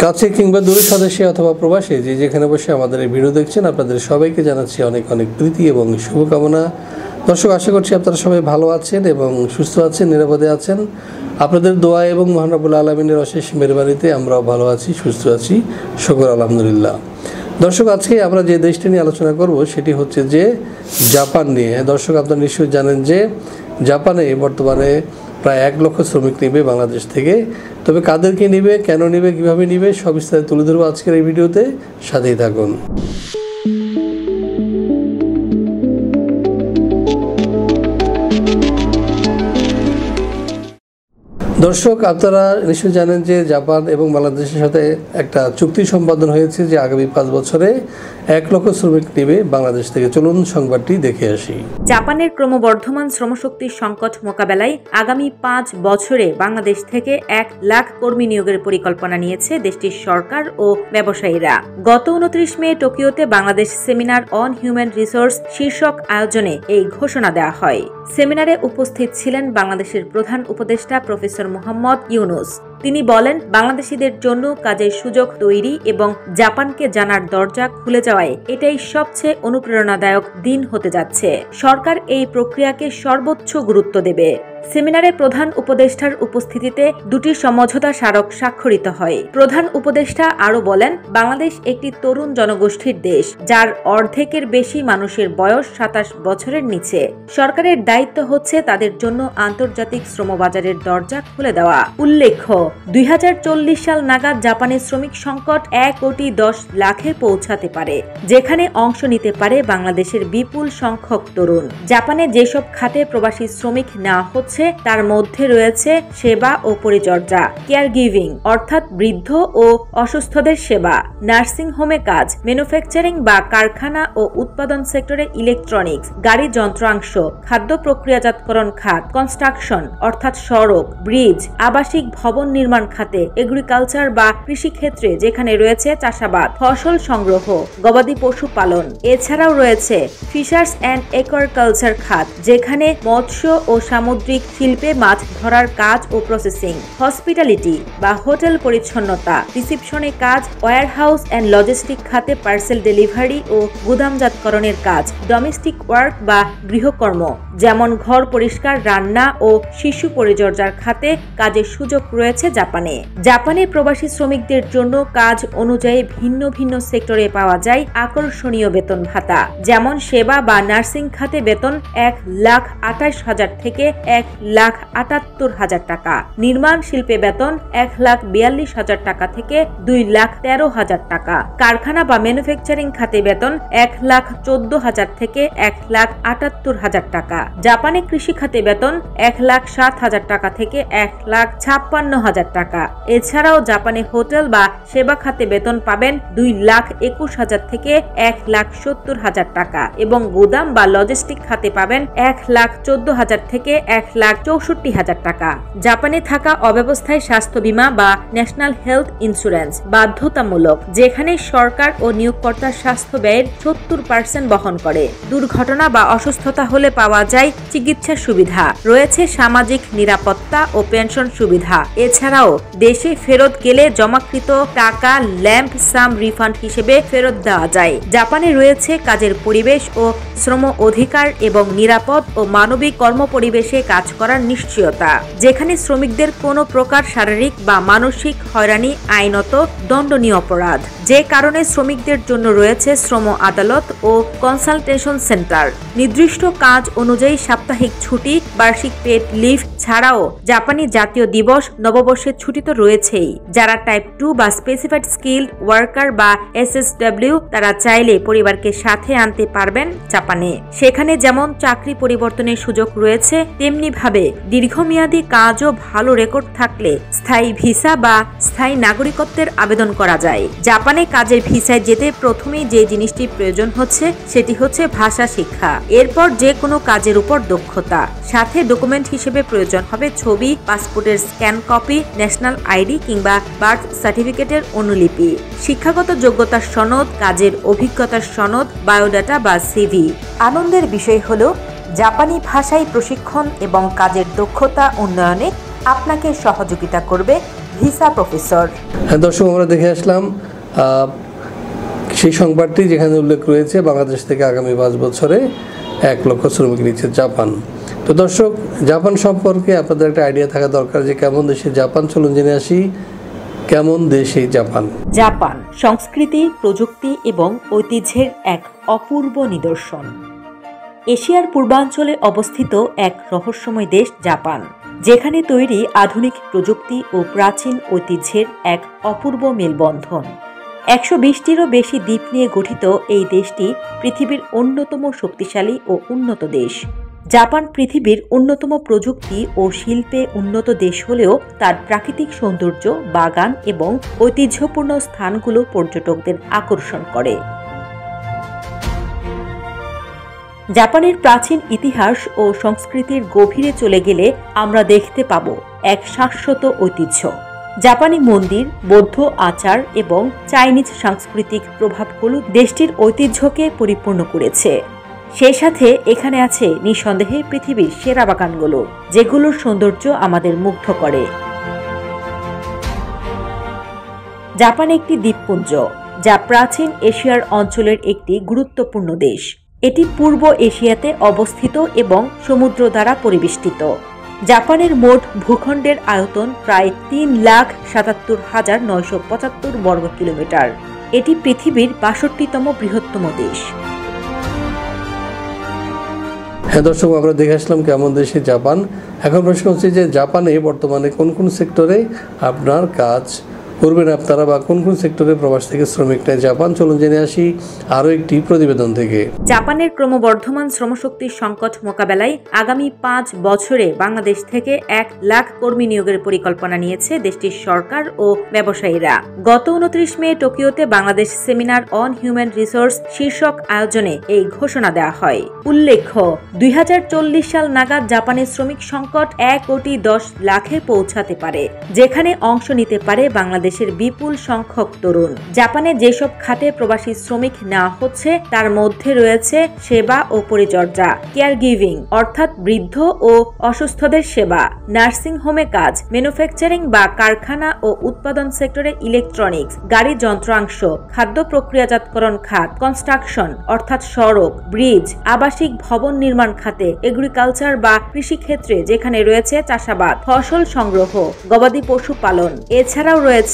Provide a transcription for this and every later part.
কাছে কিংবা দূরে স্বদেশে অথবা প্রবাসে যে যেখানে বসে আমাদের এই ভিডিও দেখছেন, আপনাদের সবাইকে জানাচ্ছি অনেক অনেক প্রীতি এবং শুভকামনা। দর্শক, আশা করছি আপনারা সবাই ভালো আছেন এবং সুস্থ আছেন, নিরাপদে আছেন। আপনাদের দোয়া এবং মহান রব্বুল আলামিনের অশেষ মেহেরবানিতে আমরাও ভালো আছি, সুস্থ আছি, শুকর আলহামদুলিল্লাহ। দর্শক, আজকে আমরা যে দেশটি নিয়ে আলোচনা করব সেটি হচ্ছে যে জাপান নিয়ে। দর্শক, আপনারা নিশ্চয়ই জানেন যে জাপানে বর্তমানে প্রায় 1 লক্ষ শ্রমিক নেবে বাংলাদেশ থেকে। তবে কাদেরকে নেবে, কেন নেবে, কীভাবে নেবে, সব বিস্তারিত তুলে ধরবো আজকের এই ভিডিওতে। সাথেই থাকুন। দর্শক, আপনারা নিশ্চয়ই জানেন যে জাপান এবং বাংলাদেশের সাথে একটা চুক্তি সম্পাদন হয়েছে যে আগামী 5 বছরে 1 লক্ষ শ্রমিক নেবে বাংলাদেশ থেকে। চলুন সংবাদটি দেখে আসি। জাপানের ক্রমবর্ধমান শ্রমশক্তির সংকট মোকাবেলায় আগামী 5 বছরে বাংলাদেশ থেকে 1 লাখ কর্মী নিয়োগের পরিকল্পনা নিয়েছে দেশটির সরকার ও ব্যবসায়ীরা। গত 29 মে টোকিওতে Bangladesh seminar on human resource শীর্ষক আয়োজনে এই ঘোষণা দেওয়া হয়। সেমিনারে উপস্থিত ছিলেন বাংলাদেশের প্রধান উপদেষ্টা প্রফেসর মোহাম্মদ ইউনুস। তিনি বলেন, বাংলাদেশিদের জন্য কাজের সুযোগ তৈরি এবং জাপানকে জানার দরজা খুলে যাওয়ায় এটাই সবচেয়ে অনুপ্রেরণাদায়ক দিন হতে যাচ্ছে। সরকার এই প্রক্রিয়াকে সর্বোচ্চ গুরুত্ব দেবে। সেমিনারে প্রধান উপদেষ্টার উপস্থিতিতে 2টি সমঝোতা স্মারক স্বাক্ষরিত হয়। প্রধান উপদেষ্টা আরও বলেন, বাংলাদেশ একটি তরুণ জনগোষ্ঠীর দেশ, যার অর্ধেকের বেশি মানুষের বয়স 27 বছরের নিচে। সরকারের দায়িত্ব হচ্ছে তাদের জন্য আন্তর্জাতিক শ্রমবাজারের দরজা খুলে দেওয়া। উল্লেখ্য, 2040 সাল নাগাদ জাপানের শ্রমিক সংকট 1,10,00,000-এ পৌঁছাতে পারে, যেখানে অংশ নিতে পারে বাংলাদেশের বিপুল সংখ্যক তরুণ। জাপানে যেসব খাতে প্রবাসী শ্রমিক নেওয়া হচ্ছে তার মধ্যে রয়েছে সেবা ও পরিচর্যা, কেয়ার গিভিং অর্থাৎ বৃদ্ধ ও অসুস্থদের সেবা, নার্সিং হোমে কাজ, ম্যানুফ্যাকচারিং বা কারখানা ও উৎপাদন সেক্টরে ইলেকট্রনিক্স, গাড়ি যন্ত্রাংশ, খাদ্য প্রক্রিয়াজাতকরণ খাত, কনস্ট্রাকশন অর্থাৎ সড়ক, ব্রিজ, আবাসিক ভবন নির্মাণ খাতে, এগ্রিকালচার বা কৃষি ক্ষেত্রে যেখানে রয়েছে চাষাবাদ, ফসল সংগ্রহ, গবাদি পশু পালন। এছাড়াও রয়েছে ফিশার্স অ্যান্ড একুয়াকালচার খাত, যেখানে মৎস্য ও সামুদ্রিক শিল্পে মাছ ধরার কাজ ও প্রসেসিং, হসপিটালিটি বা হোটেল পরিচ্ছন্নতা, রিসিপশনে কাজ, ওয়্যারহাউস অ্যান্ড লজিস্টিক খাতে পার্সেল ডেলিভারি ও গুদামজাতকরণের কাজ, ডোমেস্টিক ওয়ার্ক বা গৃহকর্ম যেমন ঘর পরিষ্কার, রান্না ও শিশু পরিচর্যার খাতে কাজের সুযোগ রয়েছে জাপানে। জাপানে প্রবাসী শ্রমিকদের জন্য কাজ অনুযায়ী ভিন্ন ভিন্ন সেক্টরে পাওয়া যায় আকর্ষণীয় বেতন ভাতা, যেমন সেবা বা নার্সিং খাতে বেতন 1,28,000 থেকে 1,78,000 টাকা, নির্মাণ শিল্পে বেতন 1,42,000 টাকা থেকে 2,13,000 টাকা, কারখানা বা ম্যানুফ্যাকচারিং খাতে বেতন 1,14,000 থেকে 1,78,000 টাকা। জাপানে কৃষি খাতে বেতন 1,07,000 টাকা থেকে 1,56,000 টাকা। এছাড়াও জাপানে হোটেল বা সেবা খাতে বেতন পাবেন 2,21,000 থেকে 1,70,000 টাকা এবং গুদাম বা লজিস্টিক খাতে পাবেন 1,14,000 থেকে 1,64,000 টাকা। জাপানে থাকা অব্যবস্থায় স্বাস্থ্য বীমা বা ন্যাশনাল হেলথ ইন্স্যুরেন্স বাধ্যতামূলক, যেখানে সরকার ও নিয়োগকর্তার স্বাস্থ্য ব্যয়ের 70% বহন করে। দুর্ঘটনা বা অসুস্থতা হলে পাওয়া যায় চিকিৎসা সুবিধা। রয়েছে সামাজিক নিরাপত্তা ও পেনশন সুবিধা। এছাড়াও দেশে ফেরত গেলে জমাকৃত টাকা ল্যাম্প সাম রিফান্ড হিসেবে ফেরত দেওয়া যায়। জাপানে রয়েছে কাজের পরিবেশ ও শ্রম অধিকার এবং নিরাপদ ও মানবিক কর্মপরিবেশে কাজ করার নিশ্চয়তা, যেখানে শ্রমিকদের কোনো প্রকার শারীরিক বা মানসিক হয়রানি আইনত দণ্ডনীয় অপরাধ, যে কারণে শ্রমিকদের জন্য রয়েছে শ্রম আদালত ও কনসালটেশন সেন্টার। নির্দিষ্ট কাজ অনুযায়ী সাপ্তাহিক ছুটি, বার্ষিক পেড লিভ ছাড়াও জাপানি জাতীয় দিবস, নববর্ষের ছুটি তো রয়েছেই। যারা টাইপ 2 বা স্পেসিফাইড স্কিলড ওয়ার্কার বা SSW, তারা চাইলে পরিবারকে সাথে আনতে পারবেন জাপানে। সেখানে যেমন চাকরি পরিবর্তনের সুযোগ রয়েছে, তেমনি ভাবে দীর্ঘমেয়াদী কাজ ও ভালো রেকর্ড থাকলে স্থায়ী ভিসা বা স্থায়ী নাগরিকত্বের আবেদন করা যায়। জাপানে কাজের ভিসায় যেতে প্রথমেই যে জিনিসটি প্রয়োজন হচ্ছে সেটি হচ্ছে ভাষা শিক্ষা। এরপর যে কোনো কাজের উপর দক্ষতা, সাথে ডকুমেন্ট হিসেবে প্রয়োজন হবে ছবি, পাসপোর্টের স্ক্যান কপি, ন্যাশনাল আইডি কিংবা বার্থ সার্টিফিকেটের অনুলিপি, শিক্ষাগত যোগ্যতার সনদ, কাজের অভিজ্ঞতার সনদ, বায়োডাটা বা CV। আনন্দের বিষয় হলো জাপানি ভাষায় প্রশিক্ষণ এবং কাজের দক্ষতা উন্নয়নে আপনাকে সহযোগিতা করবে ভিসা প্রফেসর। হ্যাঁ দর্শক, আমরা দেখে আসলাম সেই সংবাদটি যেখানে উল্লেখ রয়েছে বাংলাদেশ থেকে আগামী 5 বছরে 1 লক্ষ শ্রমিক নিচ্ছে জাপান। তো দর্শক, জাপান সম্পর্কে আপনাদের একটা আইডিয়া থাকা দরকার যে কেমন দেশে জাপান। চলুন জেনে আসি কেমন দেশ এই জাপান। জাপান সংস্কৃতি, প্রযুক্তি এবং ঐতিহ্যের এক অপূর্ব নিদর্শন। এশিয়ার পূর্বাঞ্চলে অবস্থিত এক রহস্যময় দেশ জাপান, যেখানে তৈরি আধুনিক প্রযুক্তি ও প্রাচীন ঐতিহ্যের এক অপূর্ব মেলবন্ধন। 120টিরও বেশি দ্বীপ নিয়ে গঠিত এই দেশটি পৃথিবীর অন্যতম শক্তিশালী ও উন্নত দেশ। জাপান পৃথিবীর অন্যতম প্রযুক্তি ও শিল্পে উন্নত দেশ হলেও তার প্রাকৃতিক সৌন্দর্য, বাগান এবং ঐতিহ্যপূর্ণ স্থানগুলো পর্যটকদের আকর্ষণ করে। জাপানের প্রাচীন ইতিহাস ও সংস্কৃতির গভীরে চলে গেলে আমরা দেখতে পাব এক শাশ্বত ঐতিহ্য। জাপানি মন্দির, বৌদ্ধ আচার এবং চাইনিজ সাংস্কৃতিক প্রভাবগুলো দেশটির ঐতিহ্যকে পরিপূর্ণ করেছে। সেই সাথে এখানে আছে নিঃসন্দেহে পৃথিবীর সেরা বাগানগুলো, যেগুলোর সৌন্দর্য আমাদের মুগ্ধ করে। জাপান একটি দ্বীপপুঞ্জ, যা প্রাচীন এশিয়ার অঞ্চলের একটি গুরুত্বপূর্ণ দেশ। এটি পূর্ব এশিয়াতে অবস্থিত এবং সমুদ্র দ্বারা পরিবেষ্টিত। জাপানের মোট ভূখণ্ডের আয়তন প্রায় 3,77,975 বর্গ কিলোমিটার। এটি পৃথিবীর 62তম বৃহত্তম দেশ। হ্যাঁ দর্শক, আমরা দেখে আসলাম কেমন দেশে জাপান। এখন প্রশ্ন হচ্ছে যে জাপানে বর্তমানে কোন কোন সেক্টরে আপনার কাজ করবেন আপনারা, বা কোন কোন সেক্টরে প্রবাস থেকে শ্রমিক নেয় জাপান। চলুন জেনে আসি আরও একটি প্রতিবেদন থেকে। জাপানের ক্রমবর্ধমান শ্রমশক্তির সংকট মোকাবেলায় আগামী 5 বছরে বাংলাদেশ থেকে 1 লাখ কর্মী নিয়োগের পরিকল্পনা নিয়েছে দেশটির সরকার ও ব্যবসায়ীরা। গত 29 মে টোকিওতে Bangladesh seminar on human resource শীর্ষক আয়োজনে এই ঘোষণা দেওয়া হয়। উল্লেখ্য, 2040 সাল নাগাদ জাপানের শ্রমিক সংকট 1,10,00,000-এ পৌঁছাতে পারে, যেখানে অংশ নিতে পারে বাংলাদেশের বিপুল সংখ্যক তরুণ। জাপানে যেসব খাতে প্রবাসী শ্রমিক নেওয়া হচ্ছে তার মধ্যে রয়েছে সেবা ও পরিচর্যা, কেয়ার গিভিং অর্থাৎ বৃদ্ধ ও অসুস্থদের সেবা, নার্সিং হোমে কাজ, ম্যানুফ্যাকচারিং বা কারখানা ও উৎপাদন সেক্টরে ইলেকট্রনিক্স, গাড়ি যন্ত্রাংশ, খাদ্য প্রক্রিয়াজাতকরণ খাত, কনস্ট্রাকশন অর্থাৎ সড়ক, ব্রিজ, আবাসিক ভবন নির্মাণ খাতে, এগ্রিকালচার বা কৃষি ক্ষেত্রে যেখানে রয়েছে চাষাবাদ, ফসল সংগ্রহ, গবাদি পশু পালন। এছাড়াও রয়েছে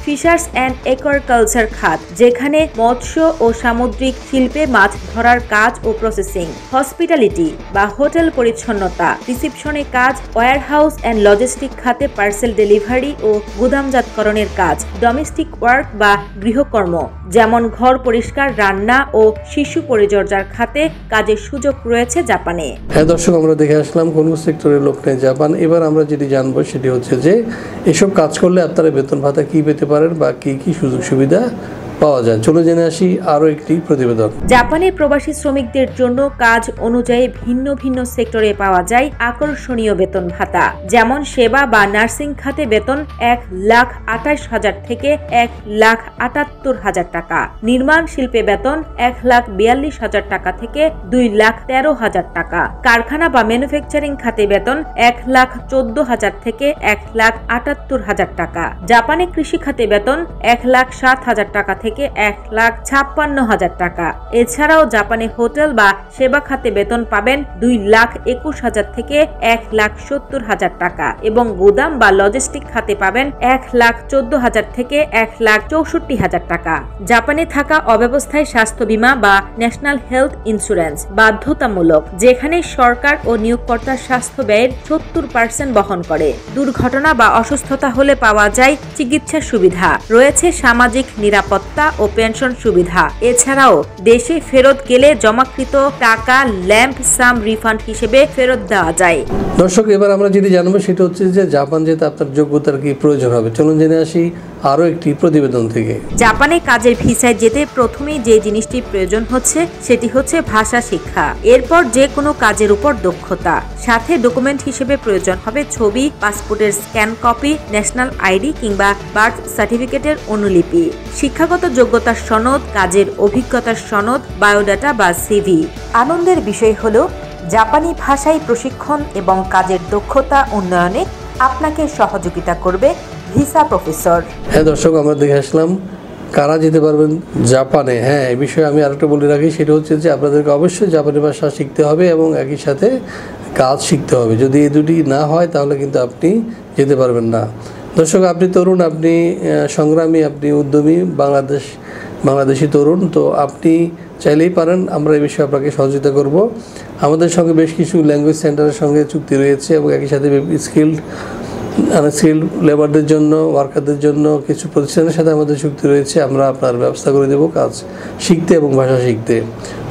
ফিশার্স অ্যান্ড একুয়াকালচার খাত, যেখানে মৎস্য ও সামুদ্রিক শিল্পে মাছ ধরার কাজ ও প্রসেসিং, হসপিটালিটি বা হোটেল পরিচ্ছন্নতা, রিসিপশনে কাজ, ওয়্যারহাউস অ্যান্ড লজিস্টিক খাতে পার্সেল ডেলিভারি ও গুদামজাতকরণের কাজ, ডোমেস্টিক ওয়ার্ক বা গৃহকর্ম যেমন ঘর পরিষ্কার, রান্না ও শিশু পরিচর্যার খাতে কাজের সুযোগ রয়েছে জাপানে। হ্যাঁ দর্শক, আমরা দেখে আসলাম কোন সেক্টরের লোক নেয় জাপান। এবার আমরা যেটি জানবো সেটি হচ্ছে যে এসব কাজ করলে আপনারা বেতন ভাতা কি পেতে পারেন বা কি কি সুযোগ সুবিধা পাওয়া যায়। চলে জেনে আসি আরো একটি প্রতিবেদন। জাপানে প্রবাসী শ্রমিকদের জন্য কাজ অনুযায়ী ভিন্ন ভিন্ন সেক্টরে পাওয়া যায় আকর্ষণীয় বেতন ভাতা, যেমন সেবা বা নার্সিং খাতে বেতন 1,28,000 থেকে 1,78,000 টাকা, নির্মাণ শিল্পে বেতন 1,42,000 টাকা থেকে 2,13,000 টাকা, কারখানা বা ম্যানুফ্যাকচারিং খাতে বেতন 1,14,000 থেকে 1,78,000 টাকা, জাপানে কৃষি খাতে বেতন 1,07,000 টাকা থেকে 1,56,000 টাকা। এছাড়াও জাপানে হোটেল বা সেবা খাতে বেতন পাবেন 2,21,000 থেকে 1,70,000 টাকা এবং গুদাম বা লজিস্টিক খাতে পাবেন 1,14,000 থেকে 1,64,000 টাকা। জাপানে থাকা অব্যবস্থায় স্বাস্থ্য বীমা বা ন্যাশনাল হেলথ ইন্স্যুরেন্স বাধ্যতামূলক, যেখানে সরকার ও নিয়োগকর্তা স্বাস্থ্য ব্যয়ের 70% বহন করে। দুর্ঘটনা বা অসুস্থতা হলে পাওয়া যায় চিকিৎসা সুবিধা, রয়েছে সামাজিক নিরাপত্তা ও পেনশন সুবিধা। এছাড়াও দেশে ফেরত গেলে জমাকৃত টাকা ল্যাম্প সাম রিফান্ড হিসেবে ফেরত দেওয়া যায়। দর্শক, এবার আমরা যেটি জানবো সেটা হচ্ছে যে জাপান যেতে আপনার যোগ্যতার কি প্রয়োজন হবে। চলুন জেনে আসি আরো একটি প্রতিবেদন থেকে। জাপানে কাজের ভিসায় যেতে প্রথমেই যে জিনিসটি প্রয়োজন হচ্ছে সেটি হচ্ছে ভাষা শিক্ষা, এরপর যে কোনো কাজের উপর দক্ষতা, সাথে ডকুমেন্ট হিসেবে প্রয়োজন হবে ছবি, পাসপোর্টের স্ক্যান কপি, ন্যাশনাল আইডি কিংবা বার্থ সার্টিফিকেটের অনুলিপি, শিক্ষাগত যোগ্যতার সনদ, কাজের অভিজ্ঞতার সনদ, বায়োডাটা বা সিভি। আনন্দের বিষয় হলো জাপানি ভাষায় প্রশিক্ষণ এবং কাজের দক্ষতা উন্নয়নে আপনাকে সহযোগিতা করবে ভিসা প্রফেসর। হ্যাঁ দর্শক, আমরা দেখে আসলাম কারা যেতে পারবেন জাপানে। হ্যাঁ, এই বিষয়ে আমি আরেকটা বলে রাখি, সেটা হচ্ছে যে আপনাদেরকে অবশ্যই জাপানি ভাষা শিখতে হবে এবং একই সাথে কাজ শিখতে হবে। যদি এই দুটি না হয় তাহলে কিন্তু আপনি যেতে পারবেন না। দর্শক, আপনি তরুণ, আপনি সংগ্রামী, আপনি উদ্যমী বাংলাদেশি তরুণ, তো আপনি চাইলেই পারেন। আমরা এই বিষয়ে আপনাকে সহযোগিতা করব। আমাদের সঙ্গে বেশ কিছু ল্যাঙ্গুয়েজ সেন্টারের সঙ্গে চুক্তি রয়েছে এবং একই সাথে স্কিল্ড লেবারদের জন্য, ওয়ার্কারদের জন্য কিছু প্রতিষ্ঠানের সাথে আমাদের চুক্তি রয়েছে। আমরা আপনার ব্যবস্থা করে দেবো কাজ শিখতে এবং ভাষা শিখতে।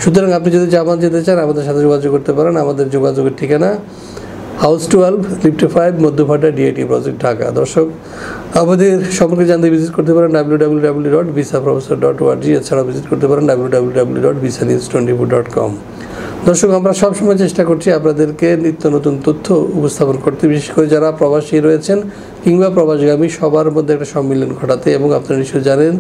সুতরাং আপনি যদি জাপান যেতে চান আমাদের সাথে যোগাযোগ করতে পারেন। আমাদের যোগাযোগের ঠিকানা house 12, lift 5, Madhyapara, DIT project, Dhaka. দর্শক, আমাদের সম্পর্কে জানতে ভিজিট করতে পারেন www.visaprofessor.org। এছাড়াও ভিজিট করতে পারেন www.visanews24.com। দর্শক, আমরা সবসময় চেষ্টা করছি আপনাদেরকে নিত্য নতুন তথ্য উপস্থাপন করতে, বিশেষ করে যারা প্রবাসী রয়েছেন কিংবা প্রবাসগামী সবার মধ্যে একটা সম্মিলন ঘটাতে। এবং আপনারা নিশ্চয়ই জানেন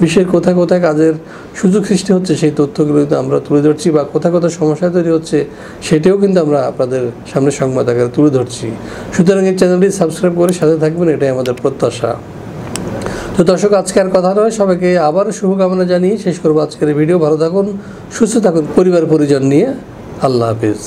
বিশ্বের কোথায় কোথায় কাজের সুযোগ সৃষ্টি হচ্ছে সেই তথ্যগুলো কিন্তু আমরা তুলে ধরছি, বা কোথায় কোথায় সমস্যা তৈরি হচ্ছে সেটাও কিন্তু আমরা আপনাদের সামনে সংবাদ আকারে তুলে ধরছি। সুতরাং এই চ্যানেলটি সাবস্ক্রাইব করে সাথে থাকবেন, এটাই আমাদের প্রত্যাশা। তো দর্শক, আজকে আর কথা নয়, সবাইকে আবার শুভকামনা জানিয়ে শেষ করবো আজকের ভিডিও। ভালো থাকুন, সুস্থ থাকুন পরিবার পরিজন নিয়ে। আল্লাহ হাফিজ।